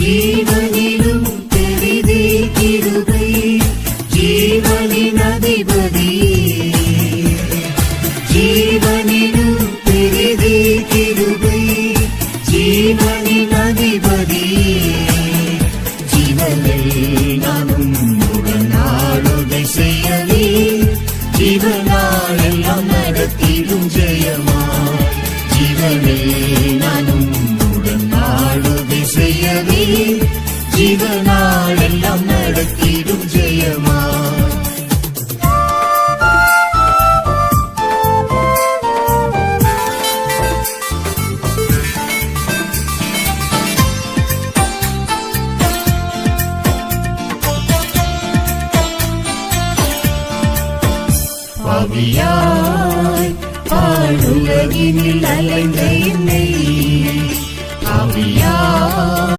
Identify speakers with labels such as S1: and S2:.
S1: ஜீவனிலும் பெரிதே கிருபை, ஜீவனின் அதிபதி. ஜீவனிலும் பெரிதே கிருபை, ஜீவனின் அதிபதி. ஜீவனில் நானும் உடனாளுகை செய்யவே, ஜீவனால் எல்லாம் நடத்திடும் ஜெயமா. ஜீவனில் நானும் உடனாளுகை செய்யவே, ஜீவனால் எல்லாம் நடத்திடும் ஜெயமா. பாவியாய் பாழுலகினில் அலைந்த என்னை, பாவியாய்